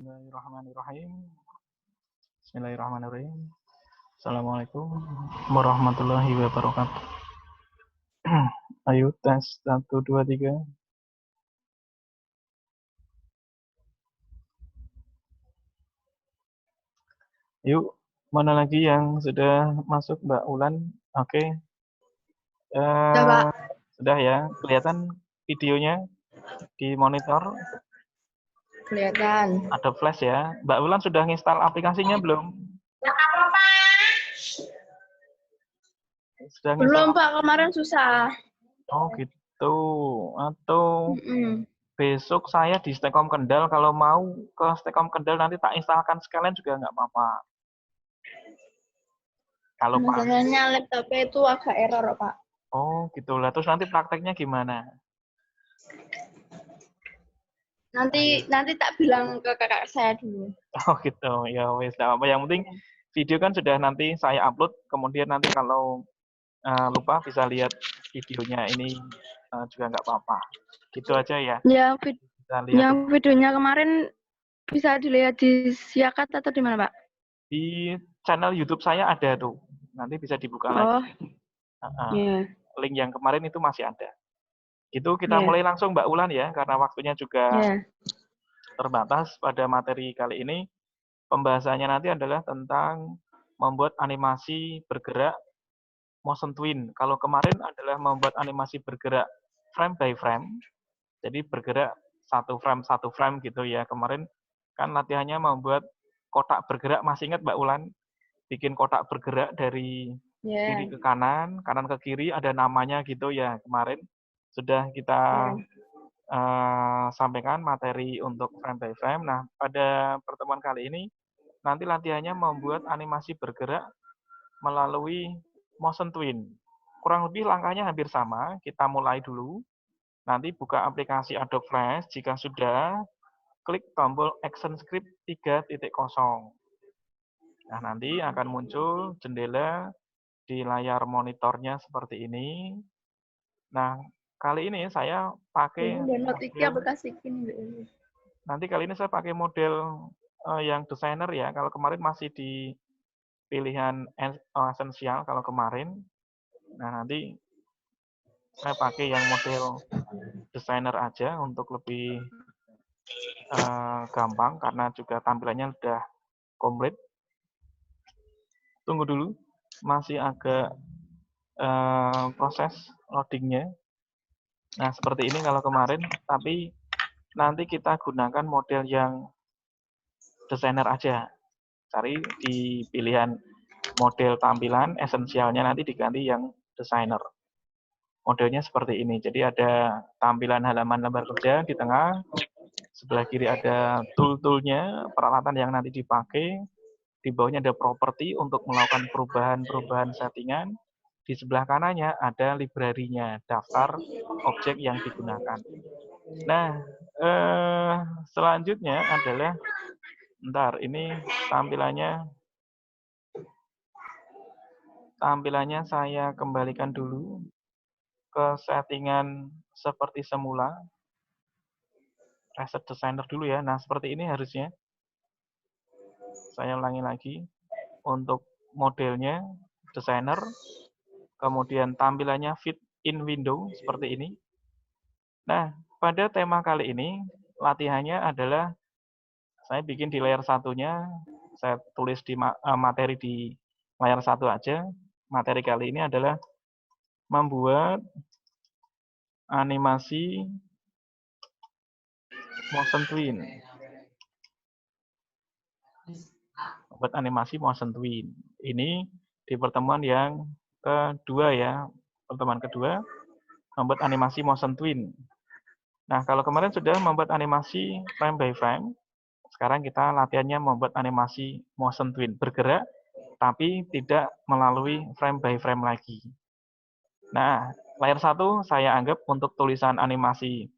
Bismillahirrahmanirrahim. Bismillahirrahmanirrahim. Assalamualaikum warahmatullahi wabarakatuh. Ayo tes 1, 2, 3. Yuk, mana lagi yang sudah masuk Mbak Ulan? Oke. Ya, Pak. Sudah ya, kelihatan videonya di monitor. Kelihatan. Ada flash ya. Mbak Ulan sudah nginstal aplikasinya belum? Sudah Belum, nginstal? Pak. Kemarin susah. Oh gitu. Atau Mm-mm. besok saya di Stekom Kendal, kalau mau ke Stekom Kendal nanti tak instalkan sekalian juga nggak apa-apa. Kalau Pak. Masalahnya laptopnya itu agak error, Pak. Oh gitu lah. Terus nanti prakteknya gimana? Nanti tak bilang ke kakak saya dulu. Oh gitu. Ya wes, nggak apa-apa. Yang penting video kan sudah nanti saya upload. Kemudian nanti kalau lupa bisa lihat videonya. Ini juga nggak apa-apa. Gitu aja ya. Bisa lihat Yang videonya kemarin bisa dilihat di Siakat atau di mana, Pak? di channel YouTube saya ada tuh. Nanti bisa dibuka lagi. Iya. Link yang kemarin itu masih ada. Gitu kita Iya. mulai langsung Mbak Ulan ya, karena waktunya juga Iya. terbatas pada materi kali ini. Pembahasannya nanti adalah tentang membuat animasi bergerak motion twin. Kalau kemarin adalah membuat animasi bergerak frame by frame, jadi bergerak satu frame gitu ya. Kemarin kan latihannya membuat kotak bergerak, masih ingat Mbak Ulan? Bikin kotak bergerak dari kiri ke kanan, kanan ke kiri, ada namanya gitu ya. Kemarin sudah kita sampaikan materi untuk frame by frame. Nah, pada pertemuan kali ini nanti latihannya membuat animasi bergerak melalui motion twin. Kurang lebih langkahnya hampir sama. Kita mulai dulu. Nanti buka aplikasi Adobe Flash. Jika sudah, klik tombol Action Script 3.0. Nah, nanti akan muncul jendela di layar monitornya seperti ini. Nah, kali ini saya pakai model, nanti kali ini saya pakai model yang desainer ya. Kalau kemarin masih di pilihan esensial kalau kemarin. Nah, nanti saya pakai yang model desainer aja untuk lebih gampang karena juga tampilannya udah komplit. Tunggu dulu, masih agak proses loadingnya. Nah, seperti ini kalau kemarin, tapi nanti kita gunakan model yang desainer aja. Cari di pilihan model tampilan, esensialnya nanti diganti yang desainer. Modelnya seperti ini. Jadi ada tampilan halaman lembar kerja di tengah, sebelah kiri ada tool-toolnya, peralatan yang nanti dipakai, di bawahnya ada properti untuk melakukan perubahan-perubahan settingan, di sebelah kanannya ada library-nya, daftar objek yang digunakan. Nah, selanjutnya adalah, ini tampilannya saya kembalikan dulu ke settingan seperti semula. Reset designer dulu ya. Nah, seperti ini harusnya. Saya ulangi lagi. Untuk modelnya, designer. Kemudian tampilannya fit in window, seperti ini. Nah, pada tema kali ini, latihannya adalah, saya bikin di layar satunya, saya tulis di materi di layar satu aja. Materi kali ini adalah membuat animasi motion twin. Membuat animasi motion twin. Ini di pertemuan yang kedua ya. Pertemuan kedua, membuat animasi motion twin. Nah, kalau kemarin sudah membuat animasi frame by frame, sekarang kita latihannya membuat animasi motion twin. Bergerak, tapi tidak melalui frame by frame lagi. Nah, layar satu saya anggap untuk tulisan animasi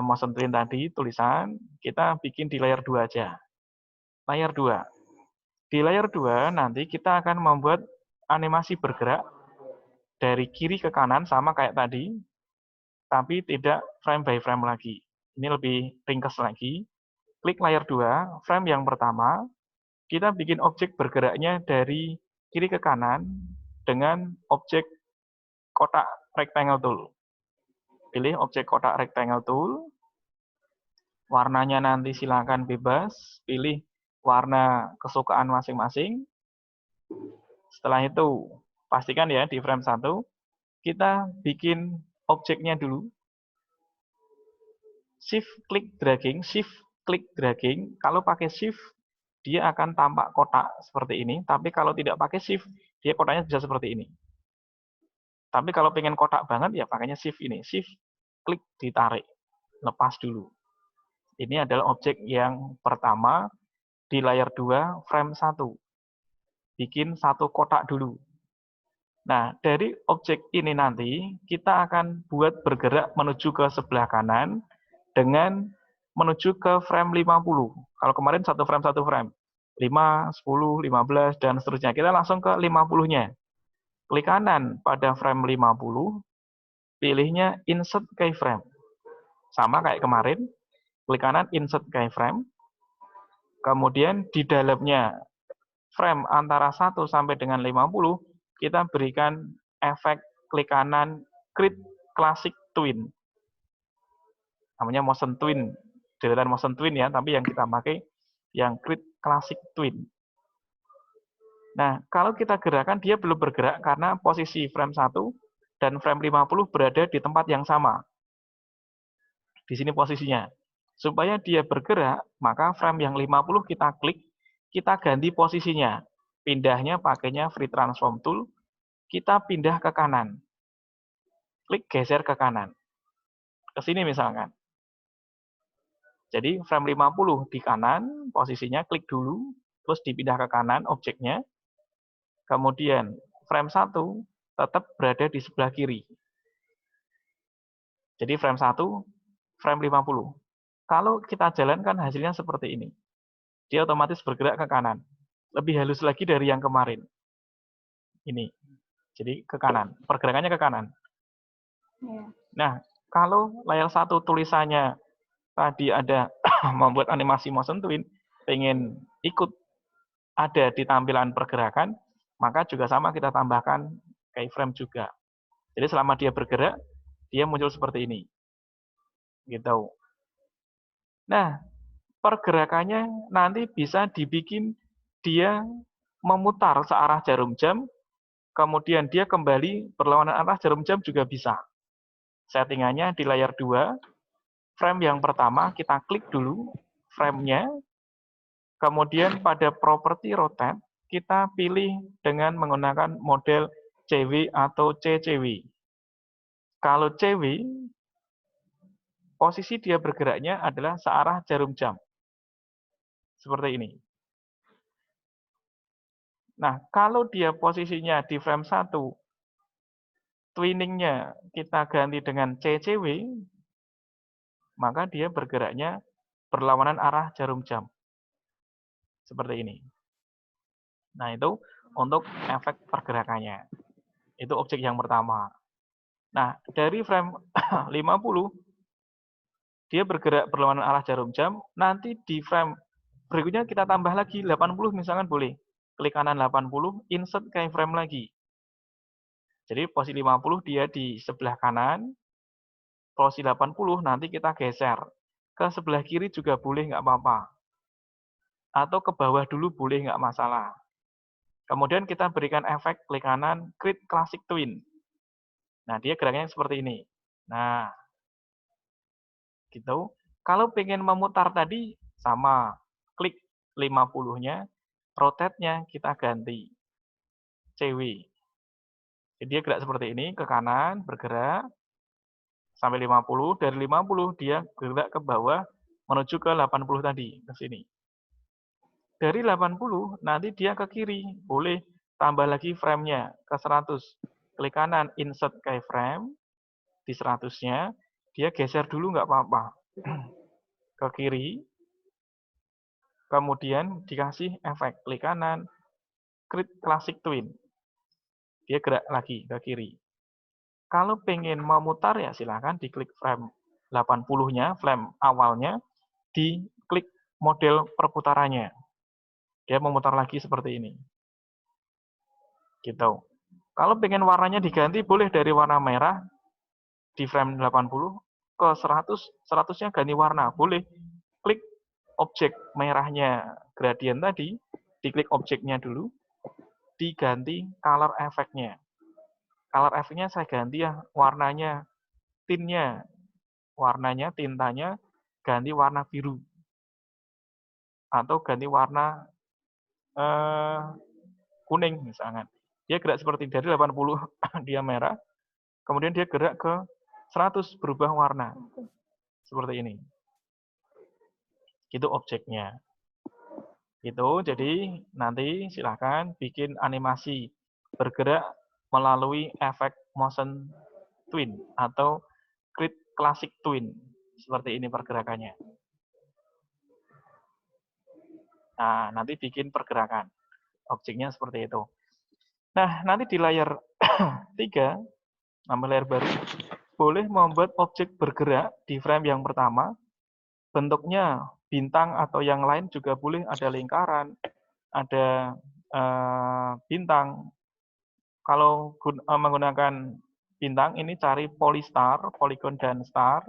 motion twin tadi, tulisan, kita bikin di layar 2 aja. Layar 2. Di layar 2 nanti kita akan membuat animasi bergerak dari kiri ke kanan sama kayak tadi, tapi tidak frame by frame lagi. Ini lebih ringkas lagi. klik layar 2, frame yang pertama, kita bikin objek bergeraknya dari kiri ke kanan dengan objek kotak rectangle tool. Pilih objek kotak rectangle tool, warnanya nanti silakan bebas, pilih warna kesukaan masing-masing. Setelah itu, pastikan ya di frame 1, kita bikin objeknya dulu. Shift klik dragging. Kalau pakai shift, dia akan tampak kotak seperti ini. Tapi kalau tidak pakai shift, dia kotaknya bisa seperti ini. Tapi kalau pengen kotak banget, ya pakainya shift ini. Shift, klik, ditarik. Lepas dulu. Ini adalah objek yang pertama di layar 2, frame 1. Bikin satu kotak dulu. Nah, dari objek ini nanti, kita akan buat bergerak menuju ke sebelah kanan dengan menuju ke frame 50. Kalau kemarin satu frame. 5, 10, 15, dan seterusnya. Kita langsung ke 50-nya. Klik kanan pada frame 50, pilihnya Insert Keyframe. Sama kayak kemarin, klik kanan Insert Keyframe. Kemudian di dalamnya frame antara 1 sampai dengan 50, kita berikan efek klik kanan Create Classic Twin. Namanya Motion Twin, deretan Motion Twin ya, tapi yang kita pakai yang Create Classic Twin. Nah, kalau kita gerakan, dia belum bergerak karena posisi frame 1 dan frame 50 berada di tempat yang sama. Di sini posisinya. Supaya dia bergerak, maka frame yang 50 kita klik, kita ganti posisinya. Pindahnya pakainya Free Transform Tool, kita pindah ke kanan. Klik geser ke kanan. Ke sini misalkan. Jadi frame 50 di kanan, posisinya klik dulu, terus dipindah ke kanan objeknya. Kemudian frame 1 tetap berada di sebelah kiri. Jadi frame 1, frame 50. Kalau kita jalankan hasilnya seperti ini. Dia otomatis bergerak ke kanan. Lebih halus lagi dari yang kemarin. Ini. Jadi ke kanan. Pergerakannya ke kanan. Nah, kalau layar 1 tulisannya tadi ada membuat animasi motion twin, pengen ikut ada di tampilan pergerakan, maka juga sama kita tambahkan keyframe juga. Jadi selama dia bergerak, dia muncul seperti ini. Gitu. Nah, pergerakannya nanti bisa dibikin dia memutar searah jarum jam, kemudian dia kembali berlawanan arah jarum jam juga bisa. Settingannya di layar 2, frame yang pertama kita klik dulu frame-nya, kemudian pada properti rotate, kita pilih dengan menggunakan model CW atau CCW. Kalau CW, posisi dia bergeraknya adalah searah jarum jam. Seperti ini. Nah, kalau dia posisinya di frame 1, twinning-nya kita ganti dengan CCW, maka dia bergeraknya berlawanan arah jarum jam. Seperti ini. Nah, itu untuk efek pergerakannya. Itu objek yang pertama. Nah, dari frame 50, dia bergerak berlawanan arah jarum jam. Nanti di frame berikutnya kita tambah lagi, 80 misalkan boleh. Klik kanan 80, insert keyframe lagi. Jadi posisi 50 dia di sebelah kanan, posisi 80 nanti kita geser. Ke sebelah kiri juga boleh, nggak apa-apa. Atau ke bawah dulu boleh, nggak masalah. Kemudian kita berikan efek klik kanan, Create Classic Twin. Nah, dia geraknya seperti ini. Nah, gitu. Kalau pengen memutar tadi, sama. Klik 50-nya, rotate-nya kita ganti. CW. Jadi dia gerak seperti ini, ke kanan, bergerak, sampai 50. Dari 50, dia gerak ke bawah, menuju ke 80 tadi, ke sini. Dari 80, nanti dia ke kiri. Boleh tambah lagi frame-nya ke 100. Klik kanan, insert keyframe. Di 100-nya, dia geser dulu nggak apa-apa. Ke kiri. Kemudian dikasih efek. Klik kanan, Create Classic Twin. Dia gerak lagi ke kiri. Kalau pengen memutar, ya silahkan diklik frame 80-nya, frame awalnya, diklik model perputarannya. Dia memutar lagi seperti ini. Gitu. Kalau pengen warnanya diganti, boleh dari warna merah di frame 80 ke 100, 100-nya ganti warna. Boleh klik objek merahnya gradient tadi, diklik objeknya dulu, diganti color effect-nya. Color effect-nya saya ganti ya warnanya, tintnya, tintanya ganti warna biru. Atau ganti warna kuning misalkan. Dia gerak seperti dari 80 dia merah, kemudian dia gerak ke 100 berubah warna. Seperti ini. Itu objeknya. Itu jadi nanti silahkan bikin animasi bergerak melalui efek motion twin atau grid classic twin. Seperti ini pergerakannya. Nah, nanti bikin pergerakan. Objeknya seperti itu. Nah, nanti di layar 3, nama layar baru, boleh membuat objek bergerak di frame yang pertama. Bentuknya bintang atau yang lain juga boleh, ada lingkaran, ada bintang. Kalau menggunakan bintang, ini cari polystar, polygon dan star.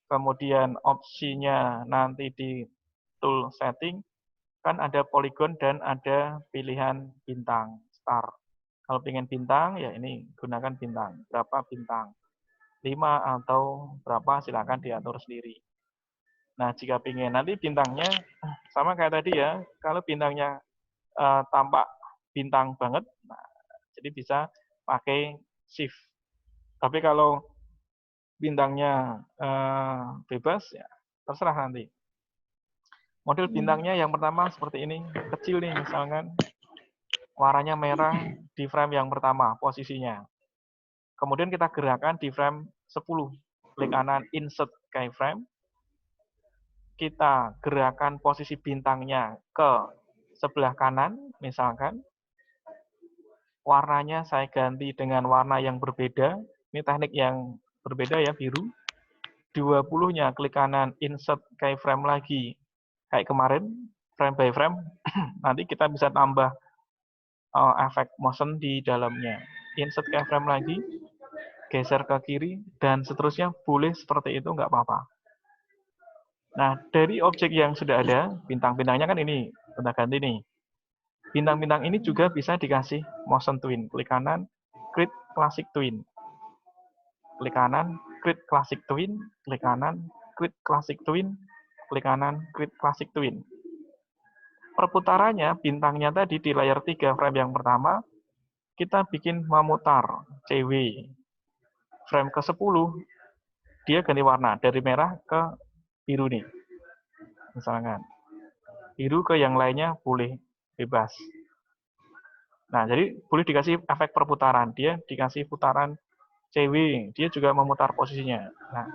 Kemudian opsinya nanti di tool setting, kan ada polygon dan ada pilihan bintang, star. Kalau pengen bintang, ya ini gunakan bintang. Berapa bintang? 5 atau berapa, silakan diatur sendiri. Nah, jika pengen nanti bintangnya sama kayak tadi ya, kalau bintangnya tampak bintang banget, nah, jadi bisa pakai shift. Tapi kalau bintangnya bebas, ya terserah nanti. Model bintangnya yang pertama seperti ini, kecil nih misalkan, warnanya merah di frame yang pertama, posisinya. Kemudian kita gerakkan di frame 10. Klik kanan insert keyframe. Kita gerakan posisi bintangnya ke sebelah kanan, misalkan. Warnanya saya ganti dengan warna yang berbeda. Ini teknik yang berbeda ya, biru. 20-nya klik kanan insert keyframe lagi. Kayak kemarin, frame by frame. Nanti kita bisa tambah efek motion di dalamnya. Insert keyframe lagi, geser ke kiri, dan seterusnya boleh seperti itu, nggak apa-apa. Nah, dari objek yang sudah ada, bintang-bintangnya kan ini, kita ganti nih. Bintang-bintang ini juga bisa dikasih motion twin. Klik kanan, create classic twin. Klik kanan, create classic twin. Klik kanan, create classic twin. Klik kanan, create classic twin. Perputarannya, bintangnya tadi di layar 3 frame yang pertama, kita bikin memutar, CW. Frame ke-10, dia ganti warna, dari merah ke biru nih. Misalkan. Biru ke yang lainnya boleh bebas. Nah, jadi boleh dikasih efek perputaran. Dia dikasih putaran CW, dia juga memutar posisinya. Nah,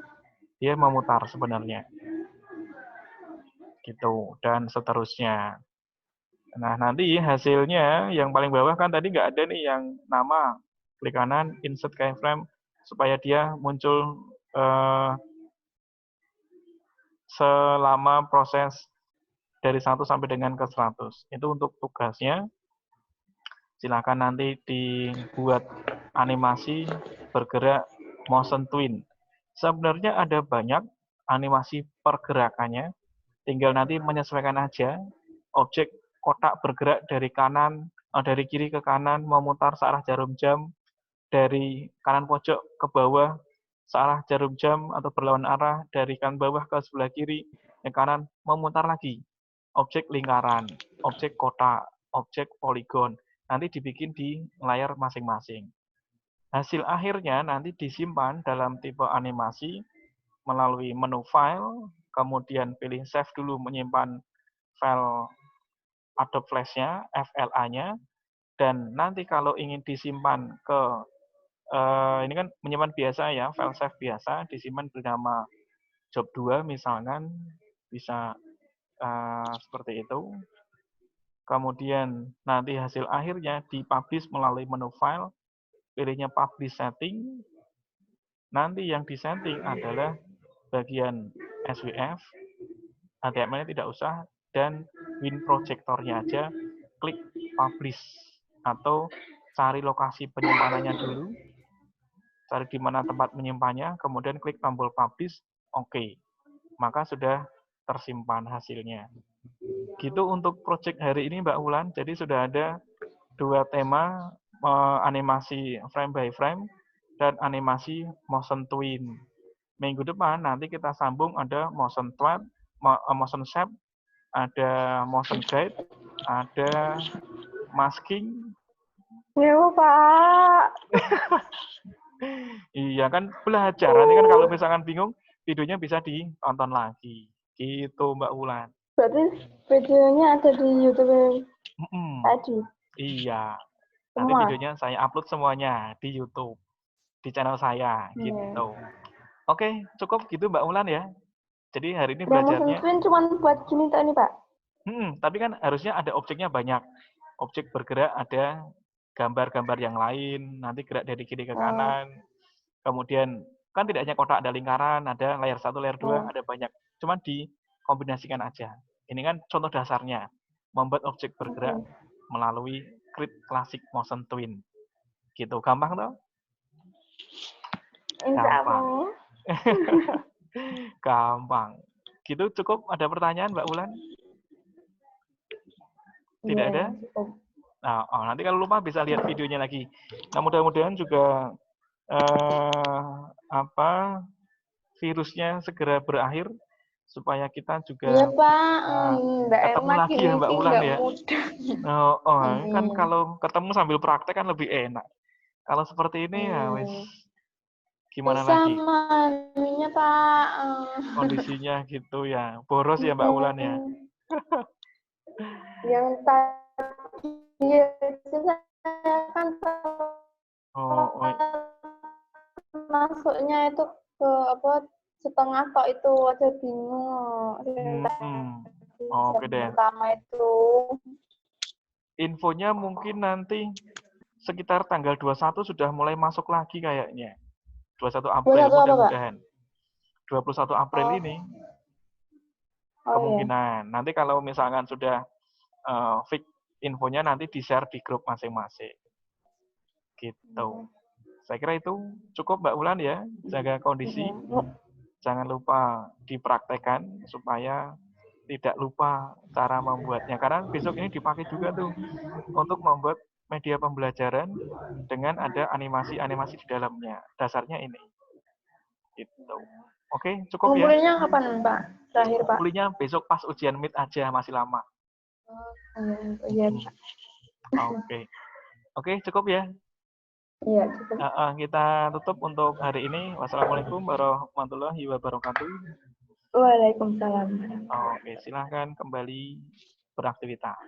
dia memutar sebenarnya. Gitu, dan seterusnya. Nah, nanti hasilnya yang paling bawah kan tadi nggak ada nih yang nama. Klik kanan, insert keyframe, supaya dia muncul selama proses dari 1 sampai dengan ke 100. Itu untuk tugasnya. Silakan nanti dibuat animasi bergerak motion twin. Sebenarnya ada banyak animasi pergerakannya, tinggal nanti menyesuaikan aja. Objek kotak bergerak dari kanan, dari kiri ke kanan, memutar searah jarum jam, dari kanan pojok ke bawah, searah jarum jam atau berlawan arah, dari kanan bawah ke sebelah kiri, ke kanan, memutar lagi. Objek lingkaran, objek kotak, objek poligon. Nanti dibikin di layar masing-masing. Hasil akhirnya nanti disimpan dalam tipe animasi melalui menu file, kemudian pilih save dulu menyimpan file Adobe Flash-nya, FLA-nya, dan nanti kalau ingin disimpan ke, ini kan menyimpan biasa ya, file save biasa, disimpan bernama job 2 misalkan, bisa seperti itu. Kemudian nanti hasil akhirnya dipublish melalui menu file, pilihnya publish setting. Nanti yang disetting adalah bagian SWF, HTML-nya tidak usah, dan WinProjector-nya aja klik publish atau cari lokasi penyimpanannya dulu, cari di mana tempat menyimpannya, kemudian klik tombol publish, oke. Maka sudah tersimpan hasilnya. Gitu untuk project hari ini Mbak Wulan. Jadi sudah ada 2 tema, animasi frame by frame dan animasi motion twin. Minggu depan nanti kita sambung ada motion twin, motion shape, ada motion guide, ada masking. Ya, Pak. Iya kan belajar. Nanti kan kalau misalkan bingung, videonya bisa ditonton lagi. Gitu Mbak Wulan. Berarti videonya ada di YouTube tadi. Iya. Nanti Semua. videonya saya upload semuanya di YouTube, di channel saya, gitu. Oke, cukup gitu Mbak Wulan ya. Jadi hari ini belajarnya. Motion cuma buat gini tak ini Pak? Tapi kan harusnya ada objeknya banyak. Objek bergerak, ada gambar-gambar yang lain, nanti gerak dari kiri ke kanan. Kemudian kan tidak hanya kotak, ada lingkaran, ada layar 1, layar 2, ada banyak. Cuman dikombinasikan aja. Ini kan contoh dasarnya, membuat objek bergerak melalui Krita Classic Motion Twin. Gitu, gampang toh? Gampang. Gampang. Gitu cukup, ada pertanyaan Mbak Wulan? Tidak ada? Nah, nanti kalau lupa bisa lihat videonya lagi. Nah, mudah-mudahan juga virusnya segera berakhir supaya kita juga ya, Pak. ketemu lagi ya Mbak Wulan ya. Kan kalau ketemu sambil praktek kan lebih enak. Kalau seperti ini ya wis gimana bisa lagi? Bisa Pak. Kondisinya gitu ya. Boros ya Mbak Wulan ya. Yang tadi saya kan masuknya itu ke setengah tok itu aja bingung. Oke deh. Pertama itu. Infonya mungkin nanti sekitar tanggal 21 sudah mulai masuk lagi kayaknya. 21 April mudah-mudahan. 21 April ini kemungkinan. Nanti kalau misalkan sudah fix infonya nanti di-share di grup masing-masing. Gitu. Saya kira itu cukup Mbak Wulan ya. Jaga kondisi. Jangan lupa dipraktekkan supaya tidak lupa cara membuatnya. Karena besok ini dipakai juga tuh untuk membuat media pembelajaran dengan ada animasi-animasi di dalamnya. Dasarnya ini. Gitu. Oke, cukup ya. Kumpulinnya kapan, Pak? Terakhir, Pak. Kumpulinnya besok pas ujian Meet aja, masih lama. Iya. Oke, cukup ya. Iya, cukup. Kita tutup untuk hari ini. Wassalamualaikum warahmatullahi wabarakatuh. Waalaikumsalam. Oke, silahkan kembali beraktivitas.